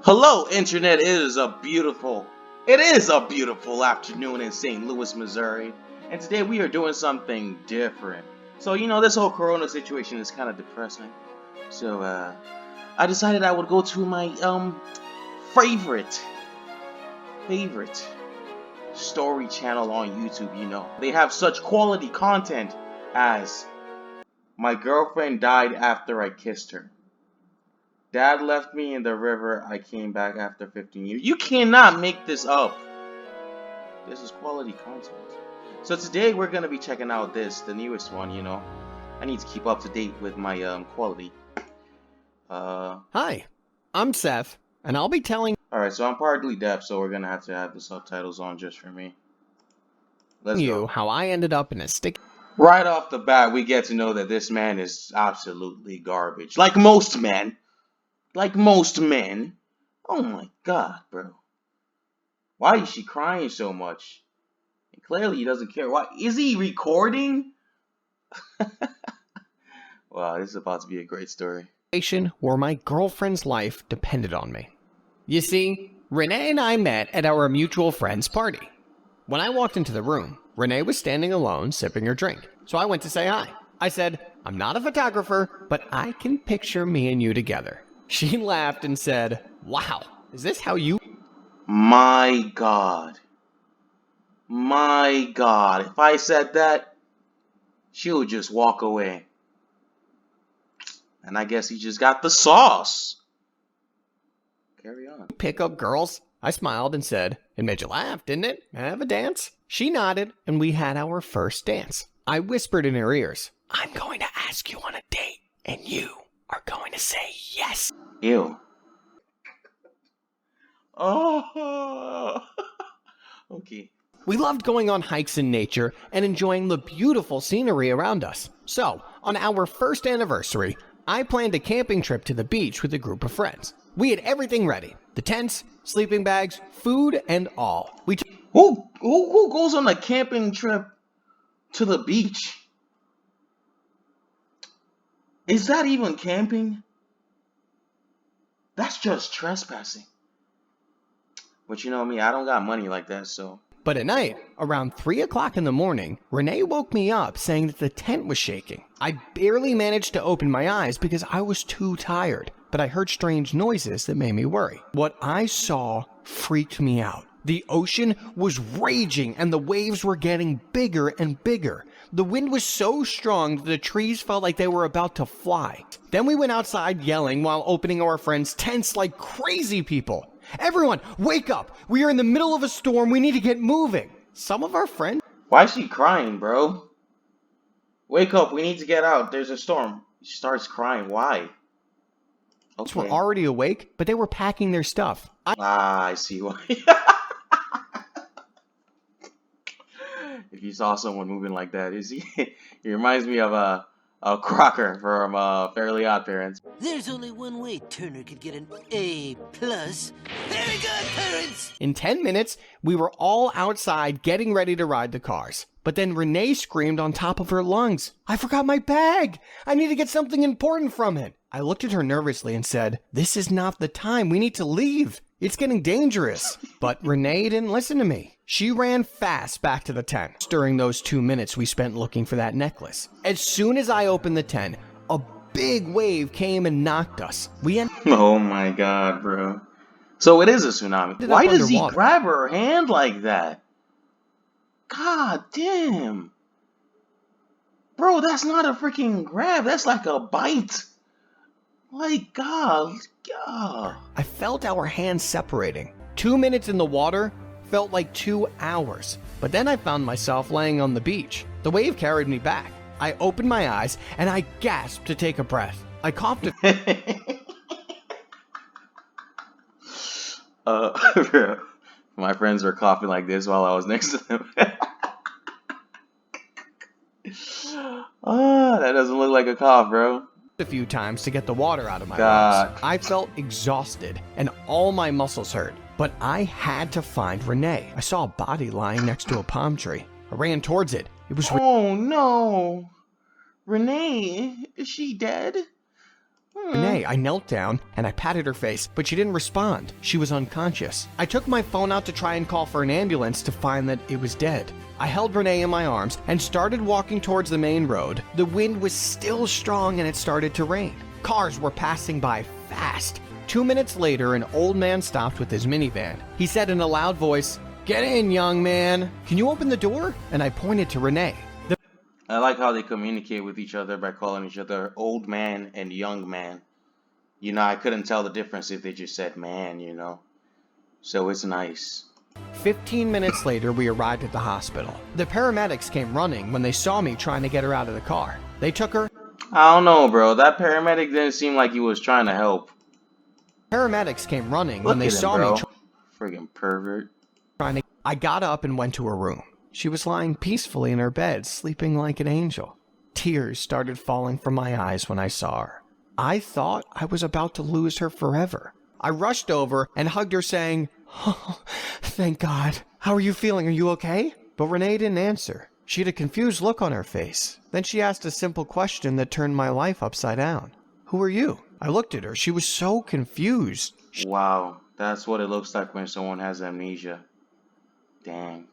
Hello, Internet. It is a beautiful afternoon in St. Louis, Missouri, and today we are doing something different. So, this whole Corona situation is kind of depressing. So, I decided I would go to my favorite story channel on YouTube. They have such quality content as "My girlfriend died after I kissed her." "Dad left me in the river. I came back after 15 years." You cannot make this up. This is quality content. So today we're gonna be checking out the newest one. I need to keep up to date with my quality. Hi, I'm Seth, and I'll be telling All right. So I'm partly deaf, so we're gonna have to have the subtitles on just for me. Let's you go. how I ended up in a stick. Right off the bat, we get to know that this man is absolutely garbage. Like most men. Like most men. Oh my god, bro. Why is she crying so much? And clearly he doesn't care. Why is he recording? Wow, this is about to be a great story. Where my girlfriend's life depended on me. You see, Renee and I met at our mutual friend's party. When I walked into the room, Renee was standing alone sipping her drink, so I went to say hi. I said, "I'm not a photographer, but I can picture me and you together." She laughed and said, "Wow, is this how you..." My god. My god. If I said that, she would just walk away. And I guess he just got the sauce. Carry on. "Pick up girls?" I smiled and said, "It made you laugh, didn't it? Have a dance?" She nodded, and we had our first dance. I whispered in her ears, "I'm going to ask you on a date, and you are going to say yes." Ew. Oh. Okay. We loved going on hikes in nature and enjoying the beautiful scenery around us. So, on our first anniversary, I planned a camping trip to the beach with a group of friends. We had everything ready: the tents, sleeping bags, food, and all. Who goes on a camping trip to the beach? Is that even camping? That's just trespassing. But you know me, I don't got money like that, so. But at night, around 3 o'clock in the morning, Renee woke me up saying that the tent was shaking. I barely managed to open my eyes because I was too tired, but I heard strange noises that made me worry. What I saw freaked me out. The ocean was raging and the waves were getting bigger and bigger. The wind was so strong that the trees felt like they were about to fly. Then we went outside yelling while opening our friends' tents like crazy people. "Everyone, wake up! We are in the middle of a storm. We need to get moving." Some of our friends... Why is she crying, bro? Wake up, we need to get out. There's a storm. She starts crying. Why? Okay. were already awake, but they were packing their stuff. I see why. If you saw someone moving like that, he reminds me of a Crocker from Fairly Odd Parents. There's only one way Turner could get an A+. Very good, parents! In 10 minutes, we were all outside getting ready to ride the cars. But then Renee screamed on top of her lungs, "I forgot my bag! I need to get something important from it!" I looked at her nervously and said, "This is not the time. We need to leave. It's getting dangerous." But Renee didn't listen to me. She ran fast back to the tent. During those 2 minutes we spent looking for that necklace. As soon as I opened the tent, a big wave came and knocked us. Oh my god, bro. So it is a tsunami. Why does he grab her hand like that? God damn. Bro, that's not a freaking grab. That's like a bite. Like, God. I felt our hands separating. 2 minutes in the water felt like 2 hours. But then I found myself laying on the beach. The wave carried me back. I opened my eyes and I gasped to take a breath. I coughed My friends were coughing like this while I was next to them. That doesn't look like a cough, bro. A few times to get the water out of my lungs. I felt exhausted and all my muscles hurt. But I had to find Renee. I saw a body lying next to a palm tree. I ran towards it. It was... Oh no! Renee, is she dead? Renee, I knelt down and I patted her face, but she didn't respond. She was unconscious. I took my phone out to try and call for an ambulance to find that it was dead. I held Renee in my arms and started walking towards the main road. The wind was still strong and it started to rain. Cars were passing by fast. 2 minutes later, an old man stopped with his minivan. He said in a loud voice, "Get in, young man. Can you open the door?" And I pointed to Renee. I like how they communicate with each other by calling each other old man and young man. You know, I couldn't tell the difference if they just said man, you know. So it's nice. 15 minutes later, we arrived at the hospital. The paramedics came running when they saw me trying to get her out of the car. They took her. I don't know, bro. That paramedic didn't seem like he was trying to help. Paramedics came running Look when they at him, saw bro. me Friggin' pervert. trying to. I got up and went to her room. She was lying peacefully in her bed, sleeping like an angel. Tears started falling from my eyes when I saw her. I thought I was about to lose her forever. I rushed over and hugged her, saying, "Oh, thank God. How are you feeling? Are you okay?" But Renee didn't answer. She had a confused look on her face. Then she asked a simple question that turned my life upside down. "Who are you?" I looked at her. She was so confused. Wow, that's what it looks like when someone has amnesia. Dang.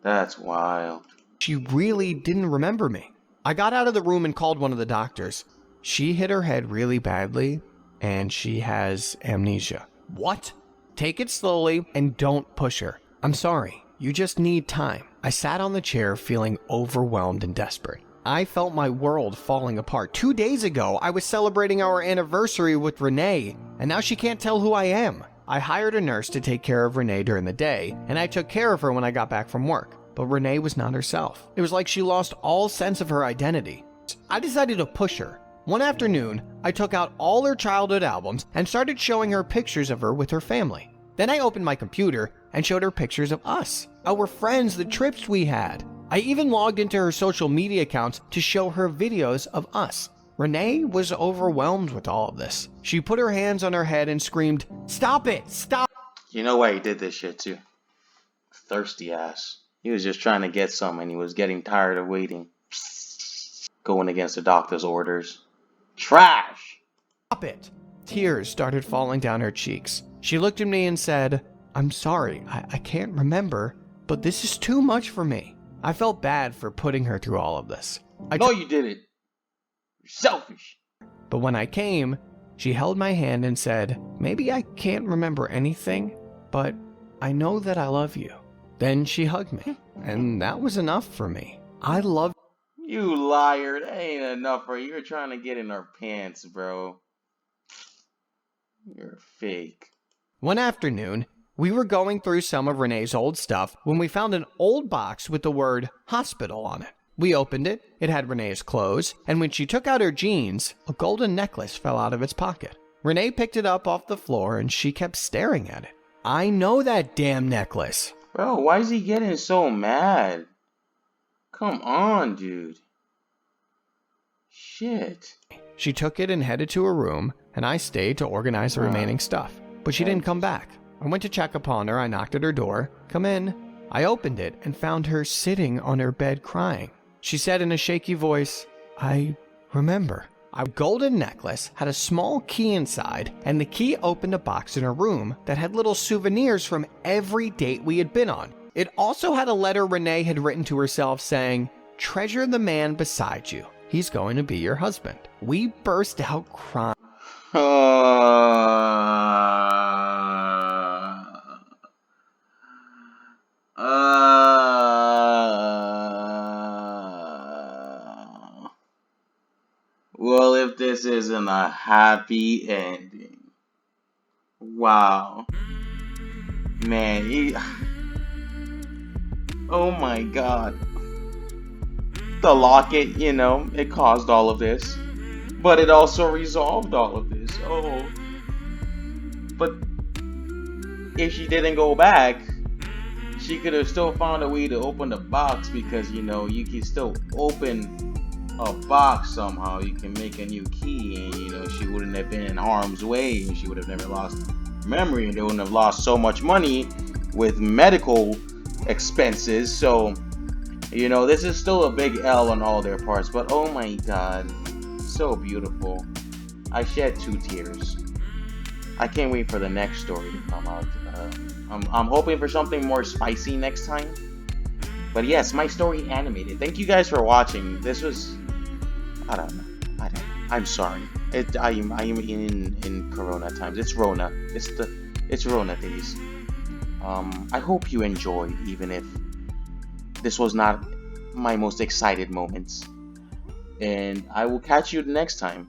That's wild. She really didn't remember me. I got out of the room and called one of the doctors. She hit her head really badly, and she has amnesia. What? Take it slowly and don't push her. I'm sorry. You just need time. I sat on the chair feeling overwhelmed and desperate. I felt my world falling apart. 2 days ago, I was celebrating our anniversary with Renee, and now she can't tell who I am. I hired a nurse to take care of Renee during the day, and I took care of her when I got back from work. But Renee was not herself. It was like she lost all sense of her identity. I decided to push her. One afternoon, I took out all her childhood albums and started showing her pictures of her with her family. Then I opened my computer and showed her pictures of us, our friends, the trips we had. I even logged into her social media accounts to show her videos of us. Renee was overwhelmed with all of this. She put her hands on her head and screamed, "Stop it! Stop!" You know why he did this shit too? Thirsty ass. He was just trying to get some and he was getting tired of waiting. Going against the doctor's orders. Trash! Stop it! Tears started falling down her cheeks. She looked at me and said, "I'm sorry, I can't remember, but this is too much for me." I felt bad for putting her through all of this. No, you didn't. You're selfish. But when I came, she held my hand and said, "Maybe I can't remember anything, but I know that I love you." Then she hugged me, and that was enough for me. I loved. You liar. That ain't enough for you. You're trying to get in our pants, bro. You're fake. One afternoon, we were going through some of Renee's old stuff when we found an old box with the word hospital on it. We opened it, it had Renee's clothes, and when she took out her jeans, a golden necklace fell out of its pocket. Renee picked it up off the floor and she kept staring at it. "I know that damn necklace." Bro, why is he getting so mad? Come on, dude. Shit. She took it and headed to her room, and I stayed to organize the remaining stuff. But she didn't come back. I went to check upon her. I knocked at her door. "Come in." I opened it and found her sitting on her bed crying. She said in a shaky voice, "I remember." Our golden necklace had a small key inside, and the key opened a box in her room that had little souvenirs from every date we had been on. It also had a letter Renee had written to herself saying, "Treasure the man beside you. He's going to be your husband." We burst out crying. Well, if this isn't a happy ending. Wow. Man, oh my god. The locket, you know, it caused all of this. But it also resolved all of this. Oh. But if she didn't go back, she could have still found a way to open the box, because, you know, you can still open a box somehow. You can make a new key, and, you know, she wouldn't have been in harm's way, and she would have never lost memory, and they wouldn't have lost so much money with medical expenses. So, you know, this is still a big L on all their parts, but oh my god, so beautiful. I shed 2 tears. I can't wait for the next story to come out. I'm hoping for something more spicy next time. But yes, my story animated. Thank you guys for watching. This was, I don't know. I'm sorry. I am in Corona times. It's Rona. It's Rona days. I hope you enjoyed, even if this was not my most excited moments. And I will catch you next time.